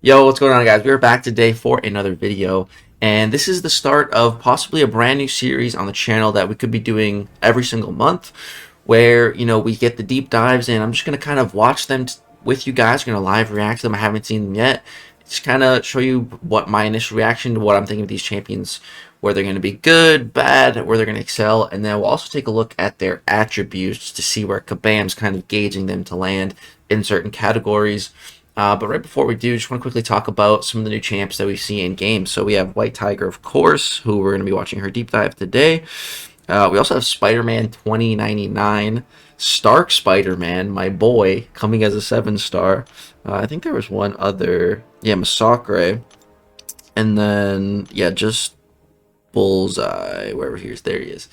Yo, what's going on, guys? We're back today for another video, and this is the start of possibly a brand new series on the channel that we could be doing every single month, where, we get the deep dives, and I'm just going to kind of watch them with you guys. We're going to live react to them. I haven't seen them yet. Just kind of show you what my initial reaction to what I'm thinking of these champions, where they're going to be good, bad, where they're going to excel, and then we'll also take a look at their attributes to see where Kabam's kind of gauging them to land in certain categories. But right before we do, just want to quickly talk about some of the new champs that we see in games. So we have White Tiger, of course, who we're going to be watching her deep dive today. We also have Spider-Man 2099, Stark Spider-Man, my boy, coming as a 7-star. I think there was one other, MCOC, and then, just Bullseye, wherever he is. There he is.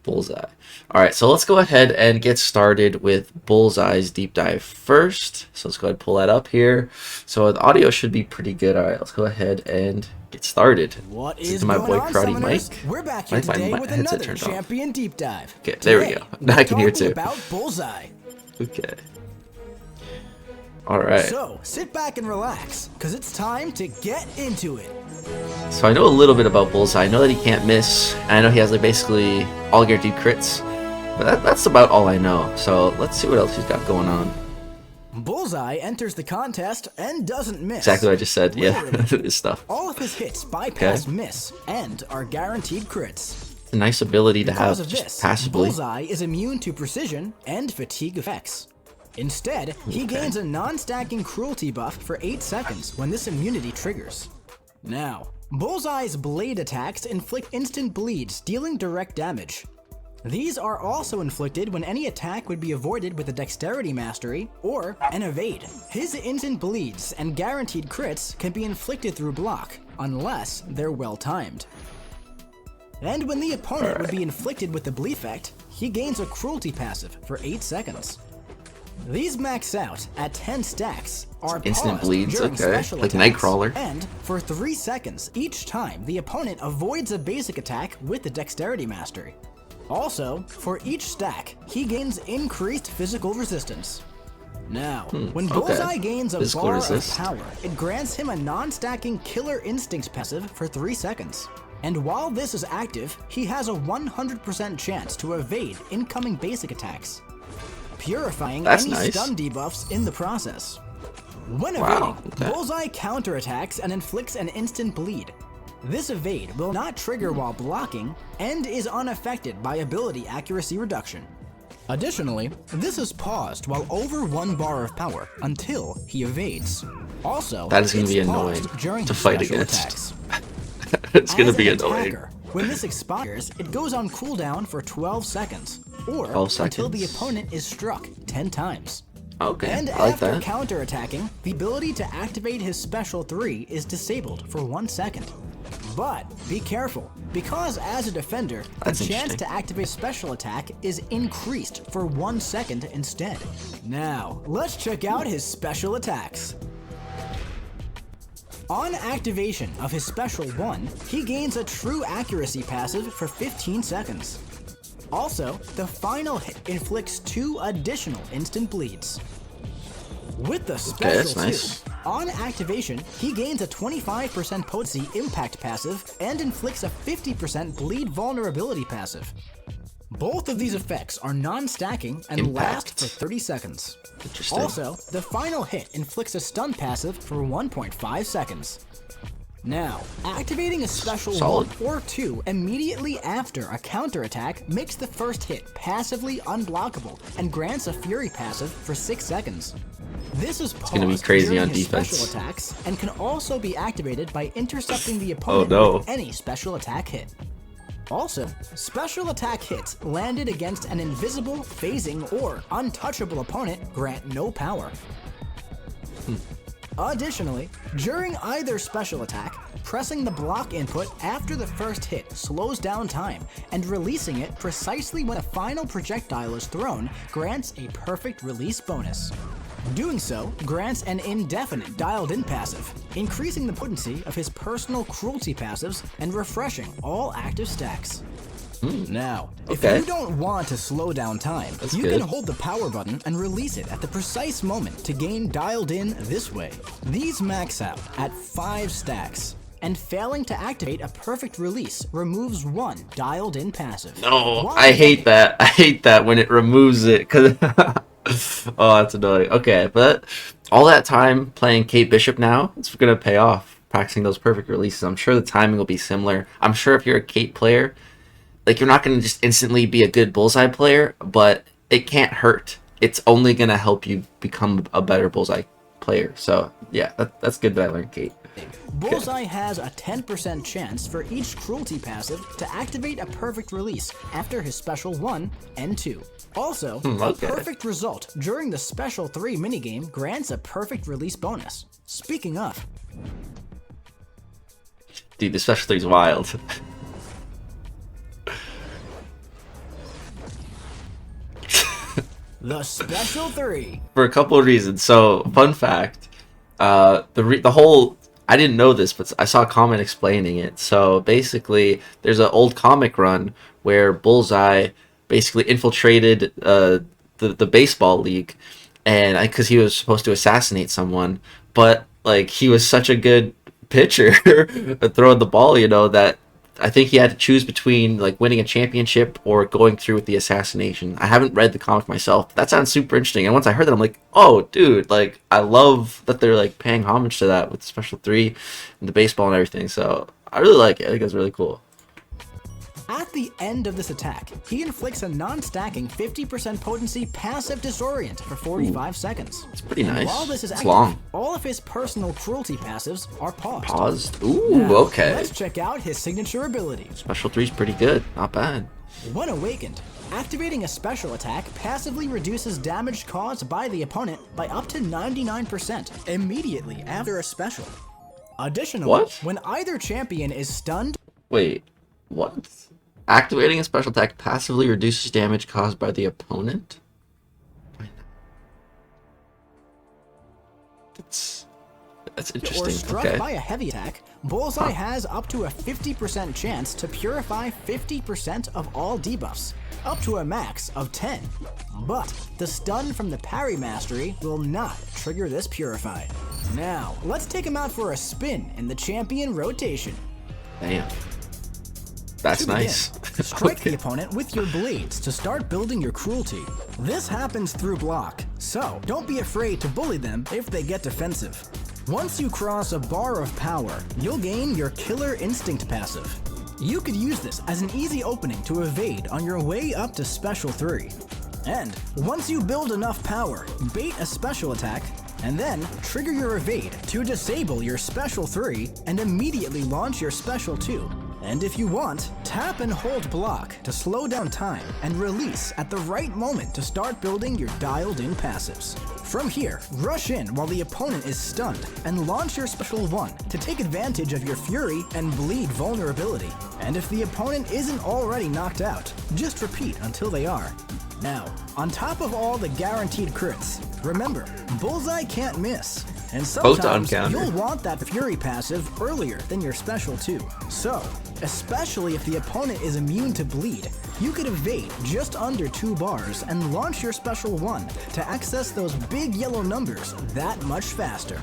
Bullseye. Alright, so let's go ahead and get started with Bullseye's deep dive first. So let's go ahead and pull that up here. So the audio should be pretty good. Alright, let's go ahead and get started. What is my going boy on, Karate Summoners? Mike. We're back here today with another champion deep dive. Okay, there we go. Now I can hear too. About Bullseye. Okay. Alright. So sit back and relax, because it's time to get into it. So I know a little bit about Bullseye. I know that he can't miss. And I know he has like basically all guaranteed crits. But that's about all I know. So let's see what else he's got going on. Bullseye enters the contest and doesn't miss. Exactly what I just said. Yeah, this stuff. All of his hits bypass miss and are guaranteed crits. It's a nice ability to Because have of just this, passively. Bullseye is immune to precision and fatigue effects. Instead, he gains a non-stacking cruelty buff for 8 seconds when this immunity triggers. Now, Bullseye's blade attacks inflict instant bleeds, dealing direct damage. These are also inflicted when any attack would be avoided with a dexterity mastery or an evade. His instant bleeds and guaranteed crits can be inflicted through block, unless they're well timed. And when the opponent would be inflicted with the bleed effect, he gains a cruelty passive for 8 seconds. These max out at 10 stacks, are instant paused bleeds, during special like attacks, Nightcrawler. and for 3 seconds each time the opponent avoids a basic attack with the dexterity mastery. Also, for each stack, he gains increased physical resistance. Now, when Bullseye gains a physical bar resist. of power, it grants him a non-stacking Killer Instincts passive for 3 seconds. And while this is active, he has a 100% chance to evade incoming basic attacks, purifying any stun debuffs in the process. When evading, Bullseye counterattacks and inflicts an instant bleed. This evade will not trigger while blocking and is unaffected by ability accuracy reduction. Additionally, this is paused while over 1 bar of power until he evades. Also, that is going to be annoying to fight against. It's going to be annoying. When this expires, it goes on cooldown for 12 seconds, or until the opponent is struck 10 times. Okay, and I like after that. counterattacking, the ability to activate his special 3 is disabled for 1 second. But be careful, because as a defender, the chance to activate a special attack is increased for 1 second instead. Now, let's check out his special attacks. On activation of his special 1, he gains a true accuracy passive for 15 seconds. Also, the final hit inflicts 2 additional instant bleeds. With the special 2, on activation, he gains a 25% potency impact passive and inflicts a 50% bleed vulnerability passive. Both of these effects are non-stacking and last for 30 seconds. Also, the final hit inflicts a stun passive for 1.5 seconds. Now, activating a special 1 or 2 immediately after a counterattack makes the first hit passively unblockable and grants a Fury passive for 6 seconds. This is paused be crazy during on his defense. special attacks and can also be activated by intercepting the opponent with any special attack hit. Also, special attack hits landed against an invisible, phasing, or untouchable opponent grant no power. Additionally, during either special attack, pressing the block input after the first hit slows down time, and releasing it precisely when a final projectile is thrown grants a perfect release bonus. Doing so grants an indefinite dialed-in passive, increasing the potency of his personal cruelty passives and refreshing all active stacks. Now, Okay. if you don't want to slow down time, That's you good. can hold the power button and release it at the precise moment to gain dialed in this way. These max out at 5 stacks, and failing to activate a perfect release removes 1 dialed in passive. No, While I hate that. I hate that when it removes it, cause oh, that's annoying. Okay, but all that time playing Kate Bishop now, it's gonna pay off. Practicing those perfect releases. I'm sure the timing will be similar. I'm sure if you're a Kate player, like, you're not gonna just instantly be a good Bullseye player, but it can't hurt. It's only gonna help you become a better Bullseye player. So yeah, that's good that I learned Kate. Bullseye has a 10% chance for each cruelty passive to activate a perfect release after his special 1 and 2. Also, okay. a perfect result during the special 3 minigame grants a perfect release bonus. Speaking of, Dude, the special 3 is wild. the special 3. For a couple of reasons. So, fun fact, the whole, I didn't know this, but I saw a comment explaining it. So basically, there's an old comic run where Bullseye basically infiltrated the baseball league, and because he was supposed to assassinate someone, but like he was such a good pitcher at throwing the ball, you know, that I think he had to choose between like winning a championship or going through with the assassination. I haven't read the comic myself, but that sounds super interesting. And once I heard that, I'm like, oh, dude, like I love that they're like paying homage to that with the special 3 and the baseball and everything. So I really like it. I think it's really cool. At the end of this attack, he inflicts a non-stacking 50% potency passive disorient for 45 seconds. It's pretty And nice. while this is It's active, long. all of his personal cruelty passives are paused. Paused. Ooh, Now, okay. Let's check out his signature ability. Special 3 is pretty good. Not bad. When awakened, activating a special attack passively reduces damage caused by the opponent by up to 99% immediately after a special. Additionally, What? when either champion is stunned, Wait, what? Activating a special attack passively reduces damage caused by the opponent? That's or interesting. struck Okay. by a heavy attack, Bullseye has up to a 50% chance to purify 50% of all debuffs, up to a max of 10. But the stun from the parry mastery will not trigger this purify. Now, let's take him out for a spin in the champion rotation. Damn. That's To begin, nice. strike the Okay. opponent with your blades to start building your cruelty. This happens through block, so don't be afraid to bully them if they get defensive. Once you cross a bar of power, you'll gain your Killer Instinct passive. You could use this as an easy opening to evade on your way up to Special 3. And once you build enough power, bait a special attack, and then trigger your evade to disable your Special 3 and immediately launch your Special 2. And if you want, tap and hold block to slow down time and release at the right moment to start building your dialed-in passives. From here, rush in while the opponent is stunned and launch your Special 1 to take advantage of your Fury and Bleed vulnerability. And if the opponent isn't already knocked out, just repeat until they are. Now, on top of all the guaranteed crits, remember, Bullseye can't miss. And Photon sometimes counter. you'll want that Fury passive earlier than your Special 2. So, especially if the opponent is immune to bleed, you could evade just under 2 bars and launch your Special 1 to access those big yellow numbers that much faster.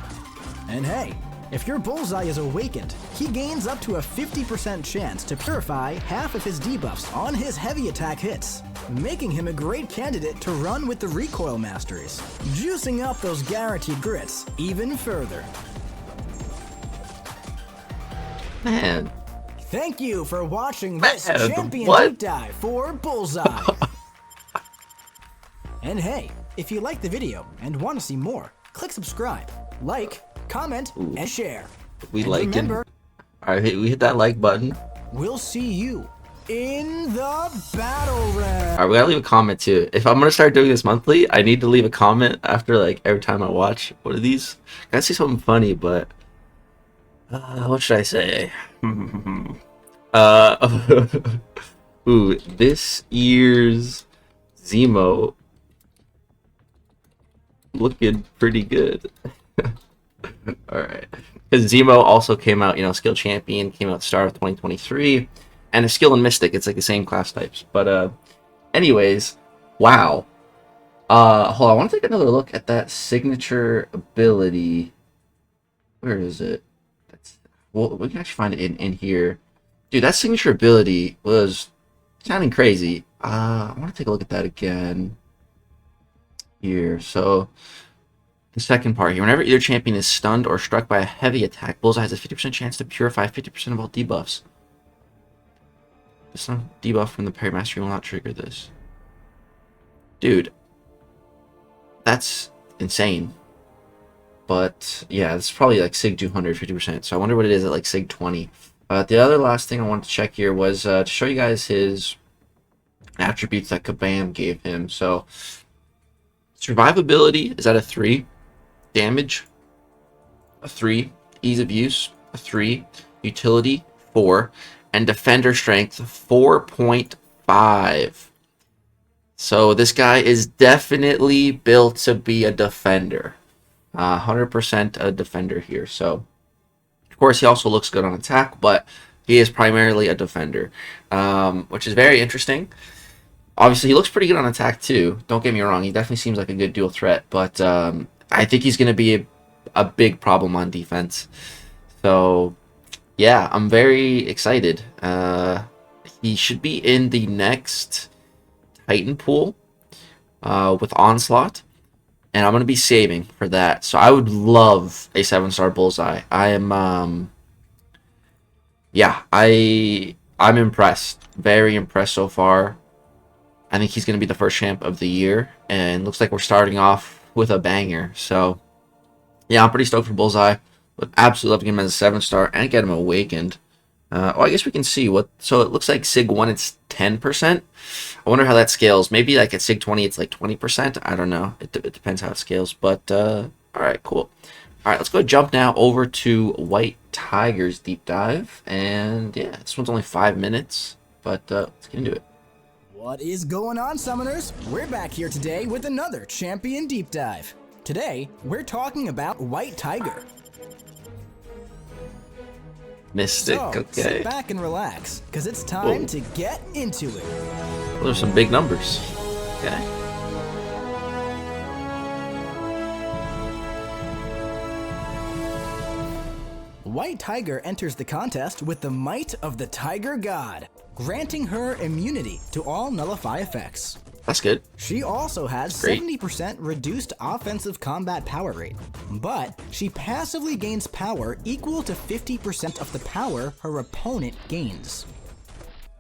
And hey, if your Bullseye is awakened, he gains up to a 50% chance to purify half of his debuffs on his heavy attack hits, making him a great candidate to run with the recoil masteries, juicing up those guaranteed grits even further. Man. Thank you for watching this Man, champion what? deep dive for Bullseye. And hey, if you liked the video and want to see more, click subscribe, like, comment, and share. We And like it. remember, Alright, we hit that like button. we'll see you in the battle round. Alright, we gotta leave a comment too. If I'm gonna start doing this monthly, I need to leave a comment after like every time I watch one of these. I gotta say something funny, but what should I say? Ooh, this year's Zemo looking pretty good. Alright. Because Zemo also came out, you know, Skill Champion, came out at the start of 2023. And a skill and Mystic, it's like the same class types. But anyways, wow. Hold on, I want to take another look at that signature ability. Where is it? Well, we can actually find it in here. Dude, that signature ability was sounding crazy. I want to take a look at that again. Here, so the second part here. Whenever either champion is stunned or struck by a heavy attack, Bullseye has a 50% chance to purify 50% of all debuffs. The stun debuff from the parry mastery will not trigger this. Dude, that's insane. But yeah, it's probably like Sig 200, 50%. So I wonder what it is at like Sig 20. The other last thing I wanted to check here was to show you guys his attributes that Kabam gave him. So survivability is at a 3, damage a 3, ease of use a 3, utility 4, and defender strength 4.5. So this guy is definitely built to be a defender. 100% a defender here. So of course he also looks good on attack, but he is primarily a defender, which is very interesting. Obviously he looks pretty good on attack too, don't get me wrong, he definitely seems like a good dual threat, but I think he's going to be a big problem on defense. So yeah, I'm very excited. He should be in the next Titan pool with Onslaught, and I'm going to be saving for that. So I would love a 7-star Bullseye. I am, yeah, I'm impressed. Very impressed so far. I think he's going to be the first champ of the year, and looks like we're starting off with a banger. So yeah, I'm pretty stoked for Bullseye. Would absolutely love to get him as a 7-star and get him awakened. Oh, I guess we can see what. So it looks like Sig 1, it's 10%. I wonder how that scales. Maybe like at Sig 20, it's like 20%. I don't know. It depends how it scales. But all right, cool. All right, let's go jump now over to White Tiger's deep dive. And yeah, this one's only 5 minutes, but let's get into it. What is going on, Summoners? We're back here today with another Champion Deep Dive. Today, we're talking about White Tiger. Mystic, So, okay. sit back and relax, because it's time to get into it. Those are some big numbers. Okay. White Tiger enters the contest with the might of the Tiger God, granting her immunity to all nullify effects. That's good. She also has 70% reduced offensive combat power rate, but she passively gains power equal to 50% of the power her opponent gains.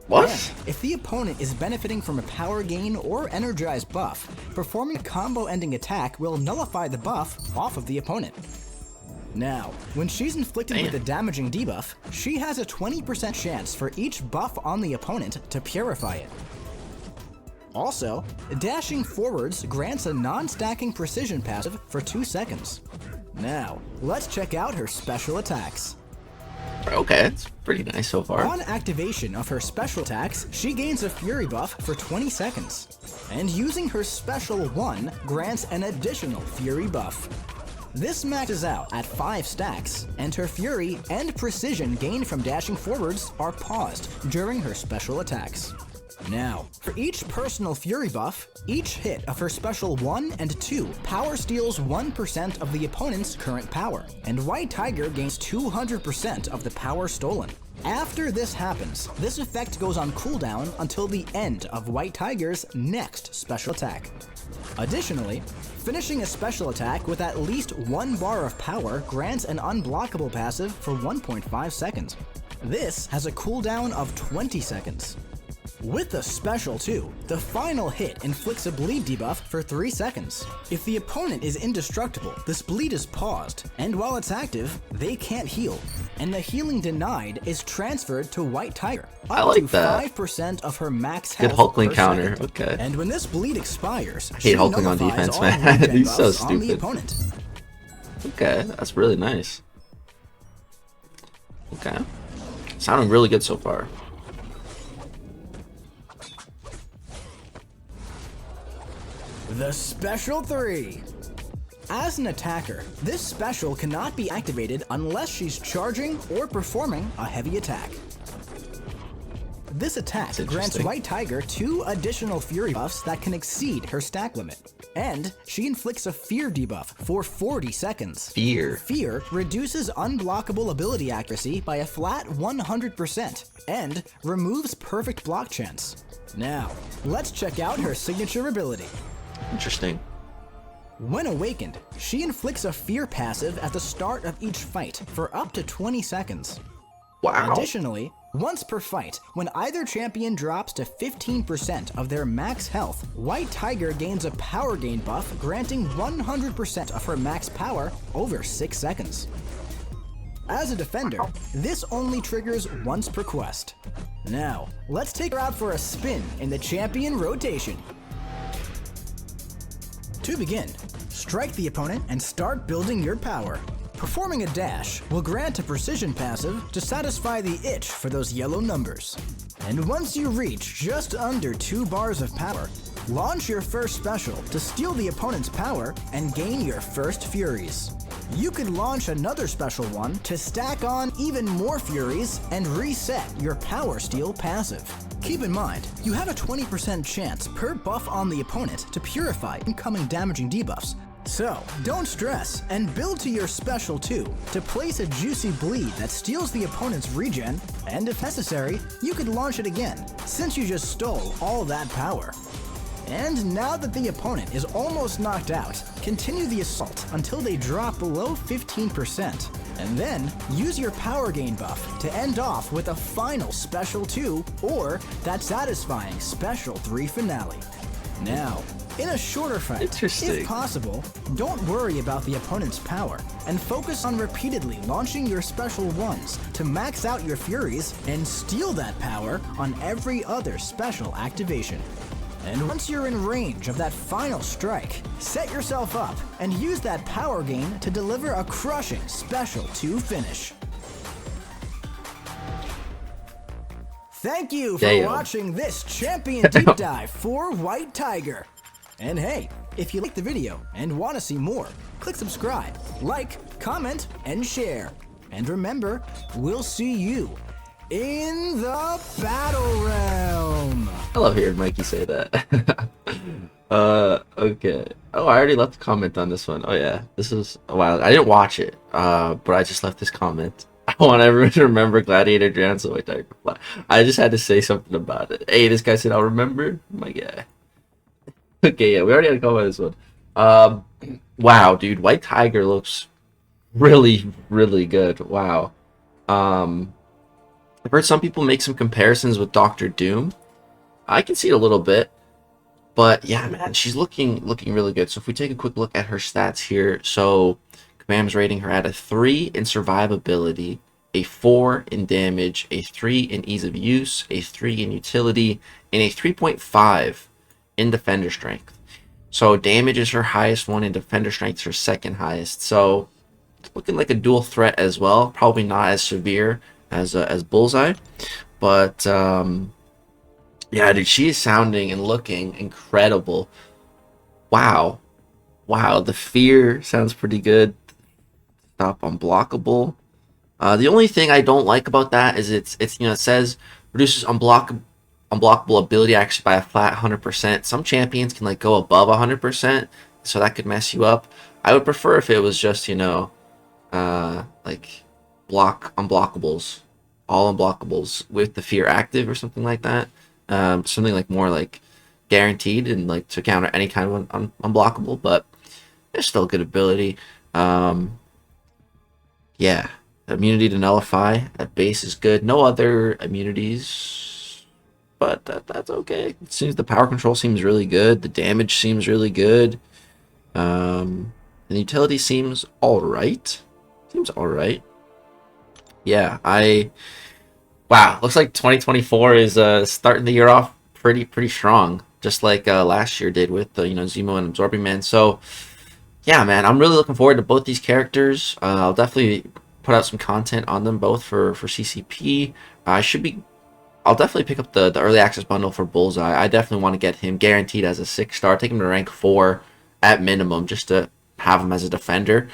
What? And if the opponent is benefiting from a power gain or energized buff, performing a combo-ending attack will nullify the buff off of the opponent. Now, when she's inflicted with a damaging debuff, she has a 20% chance for each buff on the opponent to purify it. Also, dashing forwards grants a non-stacking precision passive for 2 seconds. Now, let's check out her special attacks. Okay, it's pretty nice so far. On activation of her special attacks, she gains a Fury buff for 20 seconds. And using her special 1 grants an additional Fury buff. This maxes out at 5 stacks, and her Fury and Precision gained from dashing forwards are paused during her special attacks. Now, for each personal Fury buff, each hit of her special 1 and 2 power steals 1% of the opponent's current power, and White Tiger gains 200% of the power stolen. After this happens, this effect goes on cooldown until the end of White Tiger's next special attack. Additionally, finishing a special attack with at least 1 bar of power grants an unblockable passive for 1.5 seconds. This has a cooldown of 20 seconds. With the special 2, the final hit inflicts a bleed debuff for 3 seconds. If the opponent is indestructible, this bleed is paused, and while it's active, they can't heal, and the healing denied is transferred to White Tiger. I like that. 5% of her max health. Good Hulkling per counter, second. okay. And when this bleed expires, I hate Hulkling on defense, man. He's so On the stupid. opponent. Okay, that's really nice. Okay. Sounding really good so far. The Special 3. As an attacker, this special cannot be activated unless she's charging or performing a heavy attack. This attack grants White Tiger 2 additional Fury buffs that can exceed her stack limit. And she inflicts a Fear debuff for 40 seconds. Fear reduces unblockable ability accuracy by a flat 100% and removes perfect block chance. Now, let's check out her signature ability. Interesting. When awakened, she inflicts a Fear passive at the start of each fight for up to 20 seconds. Wow. Additionally, once per fight, when either champion drops to 15% of their max health, White Tiger gains a power gain buff granting 100% of her max power over 6 seconds. As a defender, this only triggers once per quest. Now, let's take her out for a spin in the champion rotation. To begin, strike the opponent and start building your power. Performing a dash will grant a precision passive to satisfy the itch for those yellow numbers. And once you reach just under 2 bars of power, launch your first special to steal the opponent's power and gain your first Furies. You could launch another special one to stack on even more Furies and reset your power steal passive. Keep in mind, you have a 20% chance per buff on the opponent to purify incoming damaging debuffs. So, don't stress, and build to your special too, to place a juicy bleed that steals the opponent's regen, and if necessary, you could launch it again, since you just stole all that power. And now that the opponent is almost knocked out, continue the assault until they drop below 15%, and then use your power gain buff to end off with a final special 2 or that satisfying special 3 finale. Now, in a shorter fight, if possible, don't worry about the opponent's power and focus on repeatedly launching your special ones to max out your Furies and steal that power on every other special activation. And once you're in range of that final strike, set yourself up and use that power gain to deliver a crushing special 2 finish. Thank you for watching this champion deep dive for White Tiger. And hey, if you like the video and want to see more, click subscribe, like, comment, and share. And remember, we'll see you in the battle realm. I love hearing Mikey say that. Okay. Oh, I already left a comment on this one. Oh yeah, this is wow. I didn't watch it, but I just left this comment. I want everyone to remember Gladiator Drowned so White Tiger Fly. I just had to say something about it. Hey, this guy said I'll remember. My guy. Okay, yeah, we already had a comment on this one. Wow, dude, White Tiger looks really, really good. Wow. I've heard some people make some comparisons with Doctor Doom. I can see it a little bit, but yeah, man, she's looking really good. So if we take a quick look at her stats here, so Kabam's rating her at a 3 in survivability, a 4 in damage, a 3 in ease of use, a 3 in utility, and a 3.5 in defender strength. So damage is her highest one, and defender strength is her second highest. So it's looking like a dual threat as well. Probably not as severe as Bullseye, but yeah, dude, she is sounding and looking incredible. Wow, the fear sounds pretty good. Stop unblockable. The only thing I don't like about that is it's it says reduces unblockable ability actually by a flat 100%. Some champions can like go above 100%, so that could mess you up. I would prefer if it was just like unblockables, all unblockables with the fear active or something like that. Something like more like guaranteed and like to counter any kind of unblockable, but there's still good ability. Yeah, immunity to nullify at base is good. No other immunities, but that's okay. It seems the power control seems really good. The damage seems really good. And the utility seems all right. Yeah, wow, looks like 2024 is starting the year off pretty strong, just like last year did with Zemo and Absorbing Man. So yeah, man, I'm really looking forward to both these characters. I'll definitely put out some content on them both for CCP. I'll definitely pick up the early access bundle for Bullseye. I definitely want to get him guaranteed as a 6-star, take him to rank 4 at minimum, just to have him as a defender.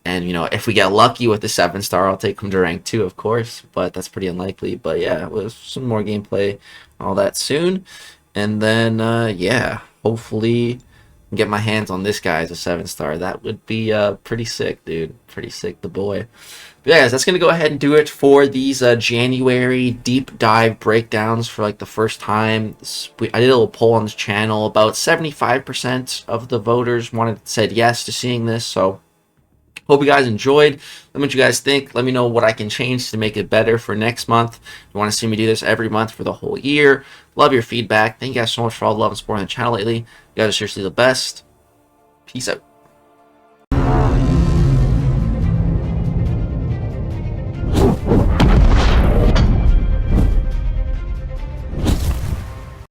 And, you know, if we get lucky with the 7-star, I'll take him to rank 2, of course. But that's pretty unlikely. But yeah, with some more gameplay, all that soon. And then, yeah, hopefully get my hands on this guy as a 7-star. That would be pretty sick, dude. Pretty sick, the boy. But yeah, guys, that's going to go ahead and do it for these January deep dive breakdowns for like the first time. I did a little poll on this channel. About 75% of the voters said yes to seeing this. So hope you guys enjoyed. Let me know what you guys think. Let me know what I can change to make it better for next month. You want to see me do this every month for the whole year. Love your feedback. Thank you guys so much for all the love and support on the channel lately. You guys are seriously the best. Peace out.